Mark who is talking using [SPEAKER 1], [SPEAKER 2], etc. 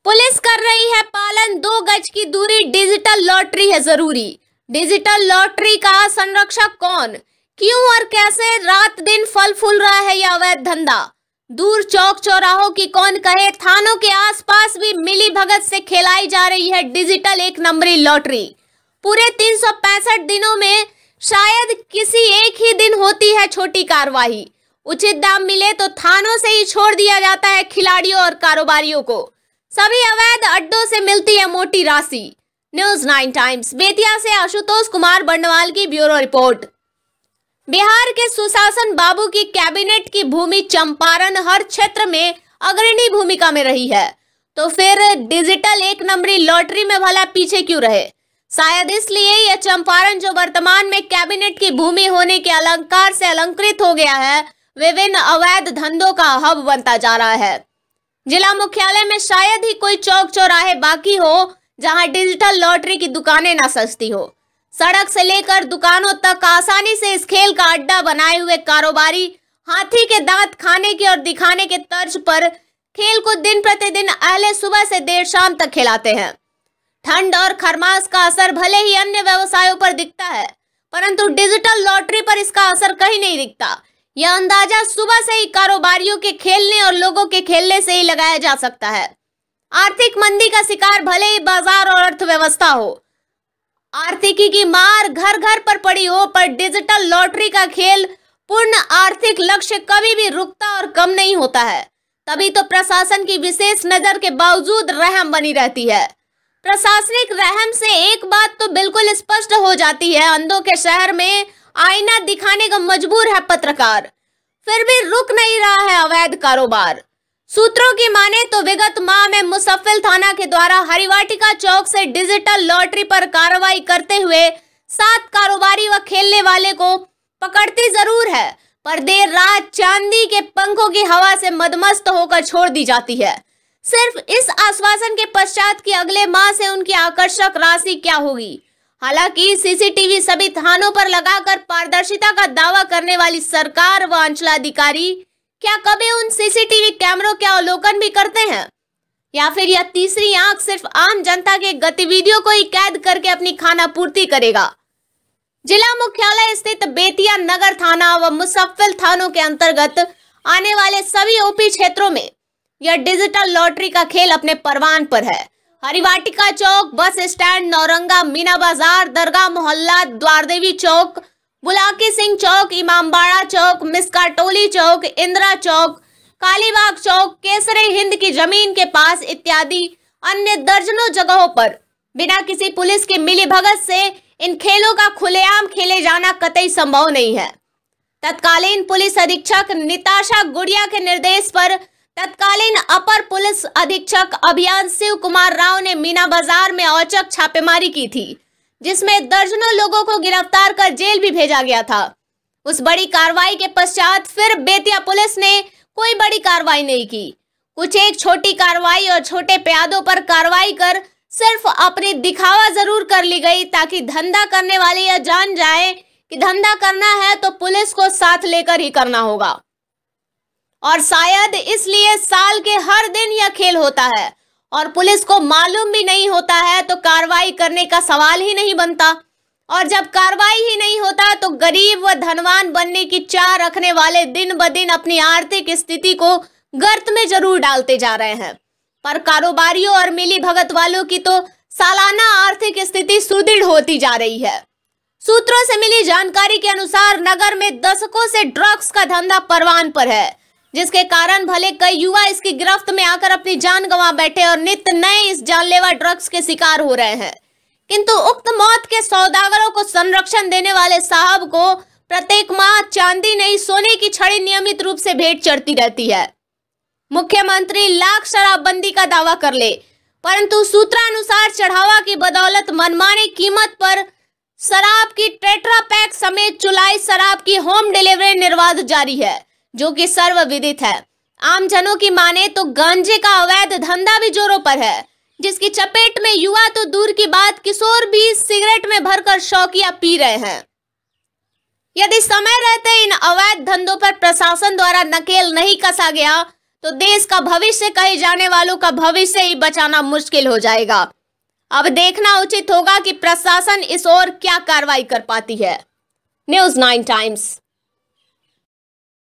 [SPEAKER 1] Police कर रही है पालन, 2 गज की दूरी, डिजिटल लॉटरी है जरूरी। डिजिटल लॉटरी का संरक्षक कौन, क्यों और कैसे रात दिन फल फूल रहा है यह अवैध धंधा। दूर चौक चौराहों की कौन कहे, थानों के आसपास भी मिली भगत से खेलाई जा रही है डिजिटल 1 नंबरी लॉटरी। पूरे 365 दिनों में शायद किसी एक ही दिन होती है छोटी कार्रवाई। उचित दाम मिले तो थानों से ही छोड़ दिया जाता है खिलाड़ियों और कारोबारियों को। सभी अवैध अड्डों से मिलती है मोटी राशि। न्यूज़ 9 टाइम्स बेतिया से आशुतोष कुमार बंडवाल की ब्यूरो रिपोर्ट। बिहार के सुशासन बाबू की कैबिनेट की भूमि चंपारण हर क्षेत्र में अग्रणी भूमिका में रही है, तो फिर डिजिटल 1 नंबरी लॉटरी में भला पीछे क्यों रहे। शायद इसलिए यह चंपारण जो वर्तमान में कैबिनेट की भूमि होने के अलंकार से अलंकृत हो गया है, विभिन्न अवैध धंधों का हब बनता जा रहा है। जिला मुख्यालय में शायद ही कोई चौक चौराहे बाकी हो जहां डिजिटल लॉटरी की दुकानें ना सस्ती हो। सड़क से लेकर दुकानों तक आसानी से इस खेल का अड्डा बनाए हुए कारोबारी हाथी के दांत खाने की और दिखाने के तर्ज पर खेल को दिन प्रतिदिन अहले सुबह से देर शाम तक खिलाते हैं। ठंड और खरमास का असर भले ही अन्य व्यवसायों पर दिखता है, परंतु डिजिटल लॉटरी पर इसका असर कहीं नहीं दिखता। यह अंदाजा सुबह से ही कारोबारियों के खेलने और लोगों के खेलने से ही लगाया जा सकता है। आर्थिक मंदी का शिकार भले ही बाजार और अर्थव्यवस्था हो, आर्थिकी की मार घर घर पर पड़ी हो, पर डिजिटल लॉटरी का खेल पूर्ण आर्थिक लक्ष्य कभी भी रुकता और कम नहीं होता है। तभी तो प्रशासन की विशेष नजर के बावजूद रहम बनी रहती है। प्रशासनिक रहम से एक बात तो बिल्कुल स्पष्ट हो जाती है, अंधों के शहर में आईना दिखाने का मजबूर है पत्रकार, फिर भी रुक नहीं रहा है अवैध कारोबार। सूत्रों की माने तो विगत माह में मुसफ्फिल थाना के द्वारा हरिवाटिका चौक से डिजिटल लॉटरी पर कार्रवाई करते हुए 7 कारोबारी व खेलने वाले को पकड़ती जरूर है, पर देर रात चांदी के पंखों की हवा से मदमस्त होकर छोड़ दी जाती है, सिर्फ इस आश्वासन के पश्चात कि अगले माह से उनकी आकर्षक राशि क्या होगी। हालांकि सीसीटीवी सभी थानों पर लगाकर पारदर्शिता का दावा करने वाली सरकार व अंचलाधिकारी क्या कभी उन सीसीटीवी कैमरों के अवलोकन भी करते हैं, या फिर यह तीसरी आंख सिर्फ आम जनता के गतिविधियों को ही कैद करके अपनी खाना पूर्ति करेगा। जिला मुख्यालय स्थित बेतिया नगर थाना व मुसफ्फिल थानों के अंतर्गत आने वाले सभी ओपी क्षेत्रों में यह डिजिटल लॉटरी का खेल अपने परवान पर है। हरिवाटिका चौक, बस स्टैंड, नौरंगा, मीना बाजार, दरगाह मोहल्ला, द्वारदेवी चौक, बुलाकी सिंह चौक, इमामबाड़ा चौक, मिस्काटोली चौक, इंदिरा चौक, कालीबाग चौक, केसरे हिंद की जमीन के पास इत्यादि अन्य दर्जनों जगहों पर बिना किसी पुलिस की मिलीभगत से इन खेलों का खुलेआम खेले जाना कतई संभव नहीं है। तत्कालीन पुलिस अधीक्षक निताशा गुड़िया के निर्देश पर तत्कालीन अपर पुलिस अधीक्षक अभियान शिव कुमार राव ने मीना बाजार में औचक छापेमारी की थी, जिसमें दर्जनों लोगों को गिरफ्तार कर जेल भी भेजा गया था। उस बड़ी कार्रवाई के पश्चात फिर बेतिया पुलिस ने कोई बड़ी कार्रवाई नहीं की। कुछ एक छोटी कार्रवाई और छोटे प्यादों पर कार्रवाई कर सिर्फ अपनी दिखावा जरूर कर ली गई, ताकि धंधा करने वाले यह जान जाए कि धंधा करना है तो पुलिस को साथ लेकर ही करना होगा। और शायद इसलिए साल के हर दिन यह खेल होता है और पुलिस को मालूम भी नहीं होता है, तो कार्रवाई करने का सवाल ही नहीं बनता। और जब कार्रवाई ही नहीं होता तो गरीब व धनवान बनने की चाह रखने वाले दिन ब दिन अपनी आर्थिक स्थिति को गर्त में जरूर डालते जा रहे हैं, पर कारोबारियों और मिली भगत वालों की तो सालाना आर्थिक स्थिति सुदृढ़ होती जा रही है। सूत्रों से मिली जानकारी के अनुसार नगर में दशकों से ड्रग्स का धंधा परवान पर है, जिसके कारण भले कई युवा इसकी गिरफ्त में आकर अपनी जान गंवा बैठे और नित्य नए इस जानलेवा ड्रग्स के शिकार हो रहे हैं, किंतु उक्त मौत के सौदागरों को संरक्षण देने वाले साहब को प्रत्येक माह चांदी नहीं सोने की छड़ी नियमित रूप से भेंट चढ़ती रहती है। मुख्यमंत्री लाख शराबबंदी का दावा कर ले, परंतु सूत्रानुसार चढ़ावा की बदौलत मनमानी कीमत पर शराब की टेट्रा पैक समेत चुलाई शराब की होम डिलीवरी निर्बाध जारी है, जो कि सर्वविदित है। आम जनों की माने तो गांजे का अवैध धंधा भी जोरों पर है, जिसकी चपेट में युवा तो दूर की बात किशोर भी सिगरेट में भरकर शौकिया पी रहे हैं। यदि समय रहते इन अवैध धंधों पर प्रशासन द्वारा नकेल नहीं कसा गया तो देश का भविष्य कहे जाने वालों का भविष्य ही बचाना मुश्किल हो जाएगा। अब देखना उचित होगा कि प्रशासन इस ओर क्या कार्रवाई कर पाती है। News 9 times.